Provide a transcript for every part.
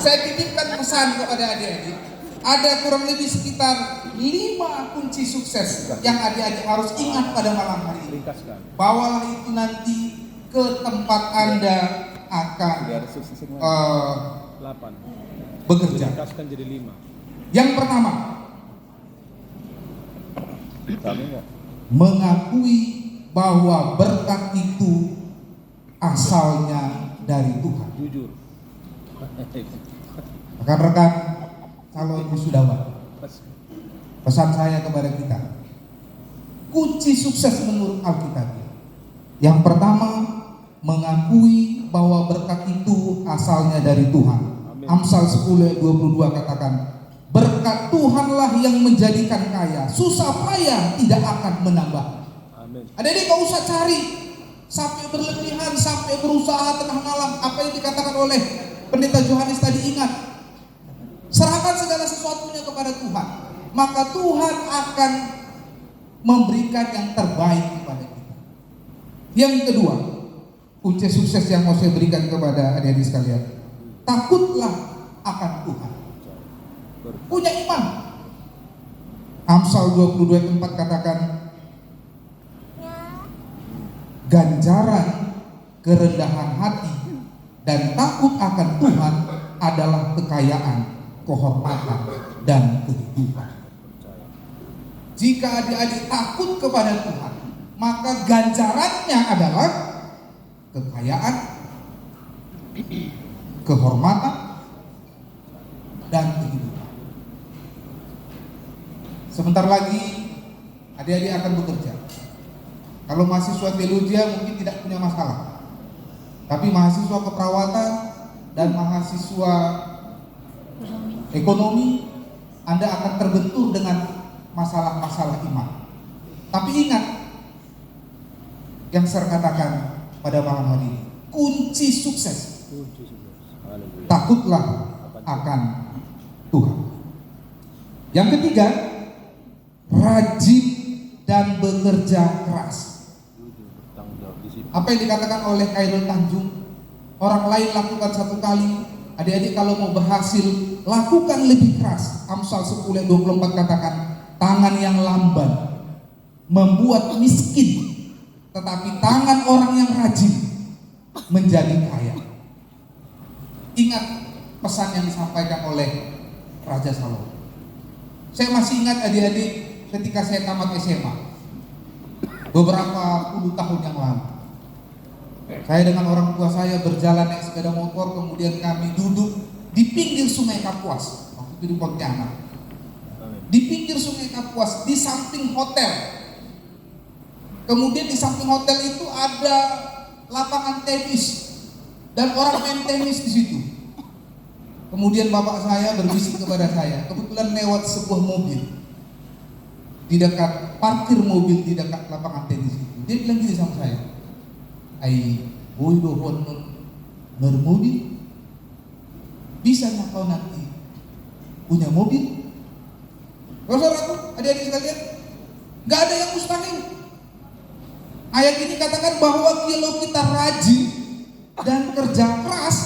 Saya titipkan pesan kepada adik-adik. Ada kurang lebih sekitar 5 kunci sukses yang adik-adik harus ingat pada malam hari ini. Bawalah itu nanti ke tempat Anda akan bekerja. Yang pertama, mengakui bahwa berkat itu asalnya dari Tuhan. Jujur. Rekan-rekan calon wisudawan, pesan saya kepada kita, kunci sukses menurut Alkitab. Yang pertama, mengakui bahwa berkat itu asalnya dari Tuhan. Amsal 10:22 katakan, berkat Tuhanlah yang menjadikan kaya, susah payah tidak akan menambah. Adik-adik gak usah cari sampai berlebihan, sampai berusaha tengah malam. Apa yang dikatakan oleh Pendeta Johannes tadi, ingat, serahkan segala sesuatunya kepada Tuhan, maka Tuhan akan memberikan yang terbaik kepada kita. Yang kedua, kunci sukses yang mau saya berikan kepada adik-adik sekalian, takutlah akan Tuhan. Punya iman. Amsal 22:4 katakan, ganjaran kerendahan hati dan takut akan Tuhan adalah kekayaan, kehormatan, dan kehidupan. Jika adik-adik takut kepada Tuhan, maka ganjarannya adalah kekayaan, kehormatan, dan kehidupan. Sebentar lagi adik-adik akan bekerja. Kalau mahasiswa teologi mungkin tidak punya masalah, tapi mahasiswa keperawatan dan mahasiswa ekonomi, Anda akan terbentur dengan masalah-masalah iman. Tapi ingat yang saya katakan pada malam hari ini, kunci sukses, takutlah akan Tuhan. Yang ketiga, rajin dan bekerja keras. Apa yang dikatakan oleh Khairul Tanjung, orang lain lakukan 1 kali, adik-adik kalau mau berhasil lakukan lebih keras. Amsal 10:24 katakan, tangan yang lamban membuat miskin, tetapi tangan orang yang rajin menjadi kaya. Ingat pesan yang disampaikan oleh Raja Salomo. Saya masih ingat adik-adik ketika saya tamat SMA beberapa puluh tahun yang lalu. Saya dengan orang tua saya berjalan naik sepeda motor, kemudian kami duduk di pinggir Sungai Kapuas, waktu itu di Pontianak. Di pinggir Sungai Kapuas, di samping hotel. Kemudian di samping hotel itu ada lapangan tenis dan orang main tenis di situ. Kemudian bapak saya berbisik kepada saya, kebetulan lewat sebuah mobil di dekat parkir mobil di dekat lapangan tenis itu. Dia bilang gini sama saya, ai boy dohon mobil, bisa nggak kau nanti punya mobil? Saudaraku, adik-adik sekalian, nggak ada yang mustahil. Ayat ini katakan bahwa kalau kita rajin dan kerja keras,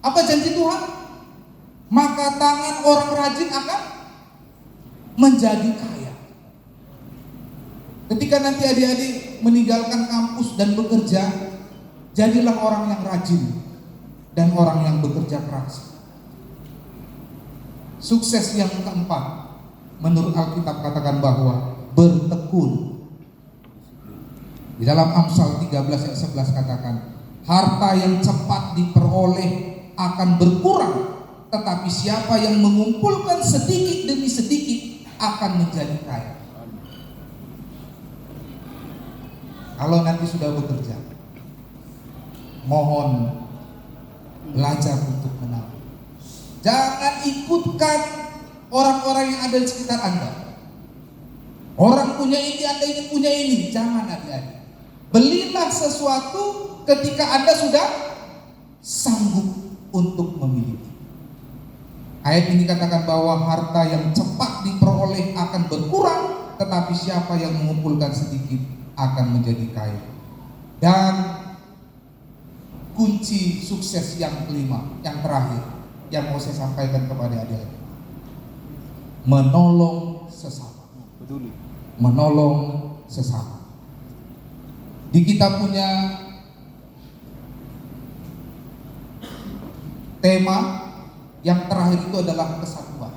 apa janji Tuhan? Maka tangan orang rajin akan menjadi kaya. Ketika nanti adik-adik meninggalkan kampus dan bekerja, jadilah orang yang rajin dan orang yang bekerja keras. Sukses yang keempat, menurut Alkitab katakan bahwa bertekun. Di dalam Amsal 13 ayat 11 katakan, harta yang cepat diperoleh akan berkurang, tetapi siapa yang mengumpulkan sedikit demi sedikit akan menjadi kaya. Kalau nanti sudah bekerja, mohon belajar untuk menabung. Jangan ikutkan orang-orang yang ada di sekitar Anda. Orang punya ini, Anda ingin punya ini. Jangan adik-adik. Belilah sesuatu ketika Anda sudah sanggup untuk memiliki. Ayat ini katakan bahwa harta yang cepat diperoleh akan berkurang, tetapi siapa yang mengumpulkan sedikit akan menjadi kaya. Dan kunci sukses yang kelima, yang terakhir, yang mau saya sampaikan kepada adik-adik. Menolong sesama. Peduli. Menolong sesama. Di kita punya tema yang terakhir itu adalah kesatuan.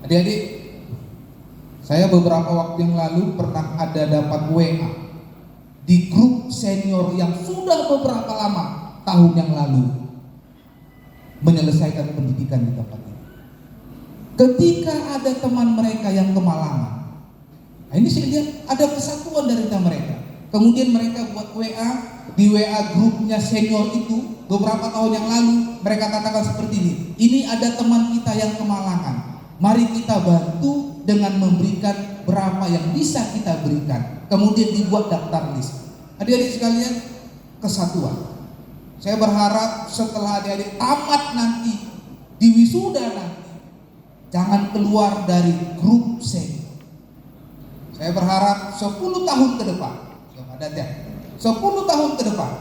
Adik-adik, saya beberapa waktu yang lalu pernah ada dapat WA di grup senior yang sudah beberapa lama tahun yang lalu menyelesaikan pendidikan di tempat ini. Ketika ada teman mereka yang kemalangan, nah ini saya lihat ada kesatuan dari mereka. Kemudian mereka buat WA, di WA grupnya senior itu beberapa tahun yang lalu mereka katakan seperti ini ada teman kita yang kemalangan, mari kita bantu dengan memberikan berapa yang bisa kita berikan. Kemudian dibuat daftar list. Adik-adik sekalian, kesatuan. Saya berharap setelah adik-adik tamat nanti, di wisuda nanti, jangan keluar dari grup senior. Saya berharap 10 tahun ke depan, 10 tahun ke depan,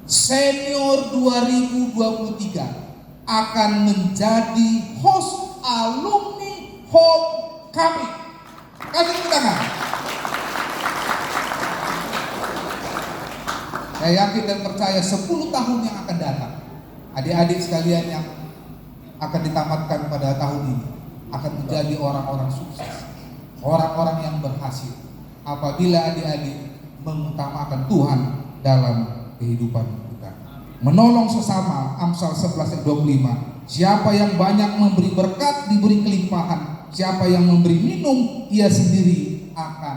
senior 2023 akan menjadi host alumni homecoming. Kasih tepuk tangan. Saya yakin dan percaya 10 tahun yang akan datang, adik-adik sekalian yang akan ditamatkan pada tahun ini akan menjadi orang-orang sukses, orang-orang yang berhasil apabila adik-adik mengutamakan Tuhan dalam kehidupan kita. Menolong sesama, Amsal 11 ayat 25. Siapa yang banyak memberi berkat diberi kelimpahan, siapa yang memberi minum ia sendiri akan